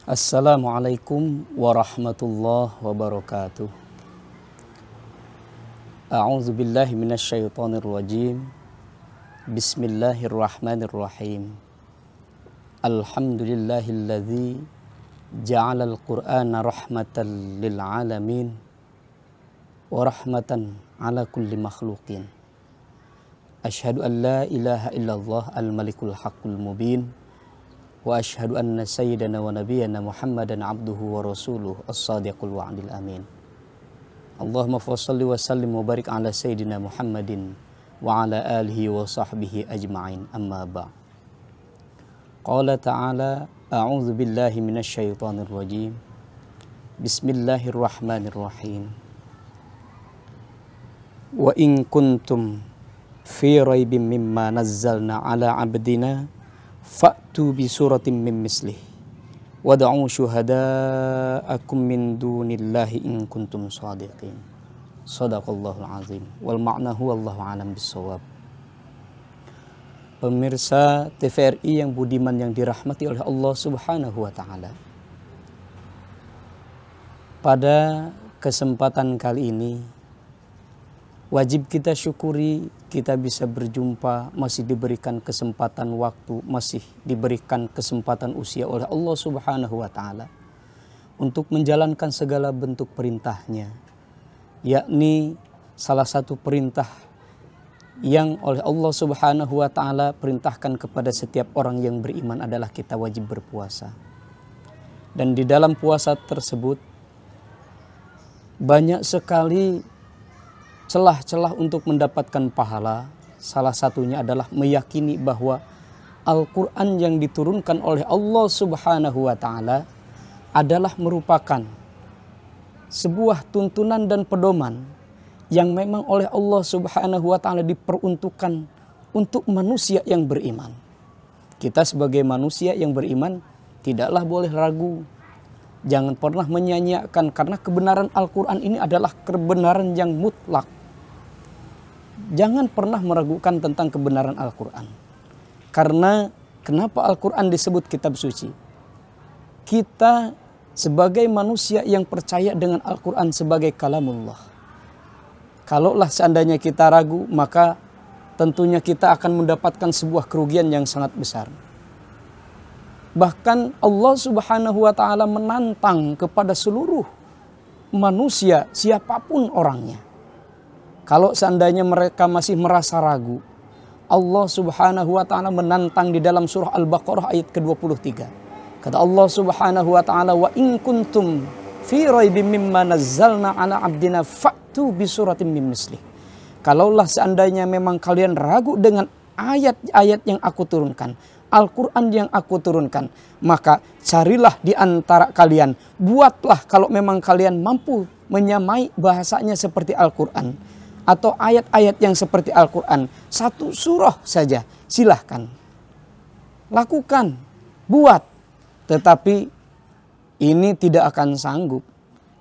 Assalamualaikum warahmatullahi wabarakatuh. A'udzu billahi minasyaitonir rajim. Bismillahirrahmanirrahim. Alhamdulillahilladzi ja'alal Qur'ana rahmatan lil alamin wa rahmatan ala kulli makhluqin. Asyhadu an la ilaha illallah al-malikul haqqul mubin. Wa asyhadu anna sayyidana wa nabiyyana Muhammadan abduhu wa rasuluhu as-sadiqul wa'dil amin. Allahumma fassalli wa sallim wa barik ala sayyidina Muhammadin wa ala alihi wa sahbihi ajma'in, amma ba'. Qala ta'ala, a'udzu billahi minasyaitonir rajim. Bismillahirrahmanirrahim. Wa in kuntum fi raibin mimma nazzalna ala abdina fa'tu bi suratin min mislih wad'u syuhada'akum min dunillahi in kuntum shadiqin. Shadaqallahul azim wal ma'na huwallahu a'lam bissawab. Pemirsa TVRI yang budiman yang dirahmati oleh Allah Subhanahu wa taala. Pada kesempatan kali ini wajib kita syukuri kita bisa berjumpa, masih diberikan kesempatan waktu, masih diberikan kesempatan usia oleh Allah Subhanahu wa taala untuk menjalankan segala bentuk perintahnya, yakni salah satu perintah yang oleh Allah Subhanahu wa taala perintahkan kepada setiap orang yang beriman adalah kita wajib berpuasa. Dan di dalam puasa tersebut banyak sekali celah-celah untuk mendapatkan pahala. Salah satunya adalah meyakini bahwa Al-Quran yang diturunkan oleh Allah Subhanahu wa ta'ala adalah merupakan sebuah tuntunan dan pedoman yang memang oleh Allah Subhanahu wa ta'ala diperuntukkan untuk manusia yang beriman. Kita sebagai manusia yang beriman tidaklah boleh ragu. Jangan pernah menyanyiakan, karena kebenaran Al-Quran ini adalah kebenaran yang mutlak. Jangan pernah meragukan tentang kebenaran Al-Quran. Karena kenapa Al-Quran disebut kitab suci? Kita sebagai manusia yang percaya dengan Al-Quran sebagai kalamullah. Kalaulah seandainya kita ragu, maka tentunya kita akan mendapatkan sebuah kerugian yang sangat besar. Bahkan Allah Subhanahu wa ta'ala menantang kepada seluruh manusia, siapapun orangnya. Kalau seandainya mereka masih merasa ragu, Allah Subhanahu wa ta'ala menantang di dalam surah Al-Baqarah ayat ke-23. Kata Allah Subhanahu wa ta'ala, wa in kuntum fi raibim mimma nazzalna ala abdina fa'tu bi suratin min mislih. Kalaulah seandainya memang kalian ragu dengan ayat-ayat yang aku turunkan, Al-Quran yang aku turunkan, maka carilah di antara kalian, buatlah kalau memang kalian mampu menyamai bahasanya seperti Al-Quran atau ayat-ayat yang seperti Al-Quran, satu surah saja, silahkan lakukan, buat. Tetapi ini tidak akan sanggup.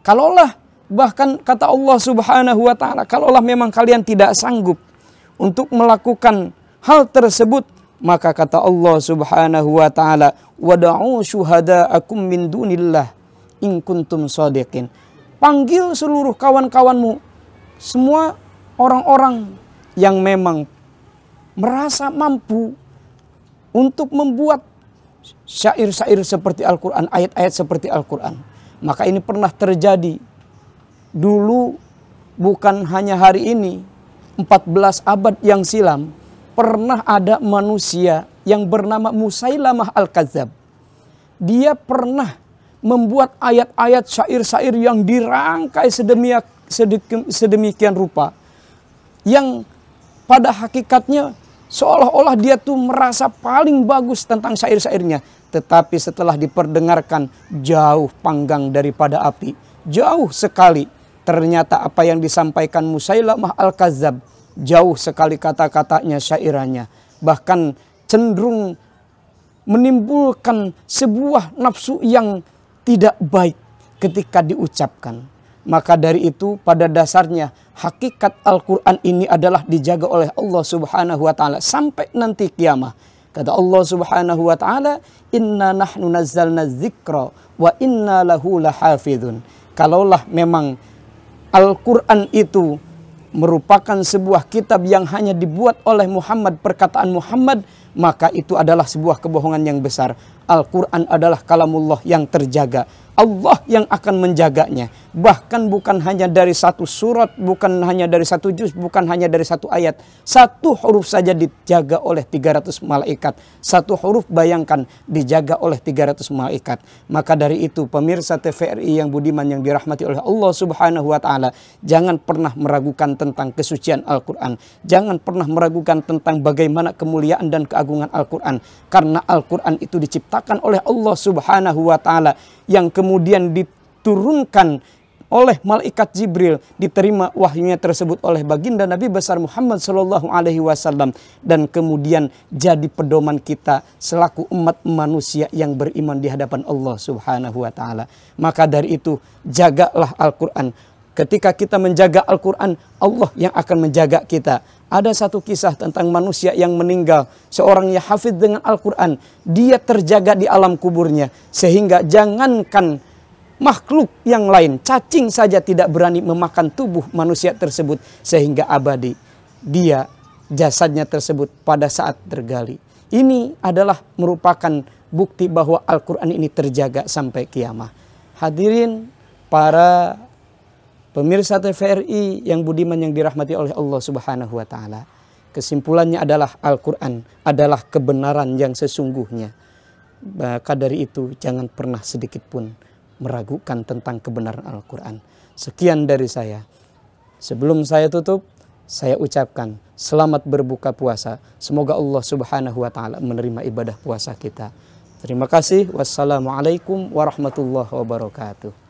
Kalaulah, bahkan kata Allah Subhanahu wa ta'ala, kalaulah memang kalian tidak sanggup untuk melakukan hal tersebut, maka kata Allah Subhanahu wa ta'ala, wad'u syuhada'akum min dunillah in kuntum shadiqin. Panggil seluruh kawan-kawanmu, semua orang-orang yang memang merasa mampu untuk membuat syair-syair seperti Al-Quran, ayat-ayat seperti Al-Quran. Maka ini pernah terjadi dulu, bukan hanya hari ini, 14 abad yang silam, pernah ada manusia yang bernama Musailamah Al-Kadzab. Dia pernah membuat ayat-ayat syair-syair yang dirangkai sedemikian rupa, yang pada hakikatnya seolah-olah dia tuh merasa paling bagus tentang syair-syairnya. Tetapi setelah diperdengarkan, jauh panggang daripada api, jauh sekali. Ternyata apa yang disampaikan Musailamah Al-Kadzab, jauh sekali kata-katanya, syairannya. Bahkan cenderung menimbulkan sebuah nafsu yang tidak baik ketika diucapkan. Maka dari itu pada dasarnya hakikat Al-Quran ini adalah dijaga oleh Allah Subhanahu wa ta'ala sampai nanti kiamat. Kata Allah Subhanahu wa taala, "Inna nahnu nazzalna dzikra wa inna lahu lahafizun." Kalaulah memang Al-Qur'an itu merupakan sebuah kitab yang hanya dibuat oleh Muhammad, perkataan Muhammad, maka itu adalah sebuah kebohongan yang besar. Al-Quran adalah kalamullah yang terjaga. Allah yang akan menjaganya. Bahkan bukan hanya dari satu surat, bukan hanya dari satu juz, bukan hanya dari satu ayat. Satu huruf saja dijaga oleh 300 malaikat. Satu huruf bayangkan dijaga oleh 300 malaikat. Maka dari itu pemirsa TVRI yang budiman yang dirahmati oleh Allah Subhanahu wa taala, jangan pernah meragukan tentang kesucian Al-Quran. Jangan pernah meragukan tentang bagaimana kemuliaan dan keagungan Al-Quran. Karena Al-Quran itu diciptakan oleh Allah Subhanahu wa taala, yang kemudian diturunkan oleh malaikat Jibril, diterima wahyunya tersebut oleh baginda Nabi besar Muhammad sallallahu alaihi wasallam, dan kemudian jadi pedoman kita selaku umat manusia yang beriman di hadapan Allah Subhanahu wa taala. Maka dari itu jagalah Al-Qur'an. Ketika kita menjaga Al-Qur'an, Allah yang akan menjaga kita. Ada satu kisah tentang manusia yang meninggal, seorang yang hafidz dengan Al-Quran. Dia terjaga di alam kuburnya, sehingga jangankan makhluk yang lain, cacing saja tidak berani memakan tubuh manusia tersebut, sehingga abadi dia jasadnya tersebut pada saat tergali. Ini adalah merupakan bukti bahwa Al-Quran ini terjaga sampai kiamat. Hadirin para pemirsa TVRI yang budiman yang dirahmati oleh Allah Subhanahu wa taala. Kesimpulannya adalah Al-Quran adalah kebenaran yang sesungguhnya. Maka dari itu jangan pernah sedikit pun meragukan tentang kebenaran Al-Quran. Sekian dari saya. Sebelum saya tutup, saya ucapkan selamat berbuka puasa. Semoga Allah Subhanahu wa taala menerima ibadah puasa kita. Terima kasih. Wassalamualaikum warahmatullahi wabarakatuh.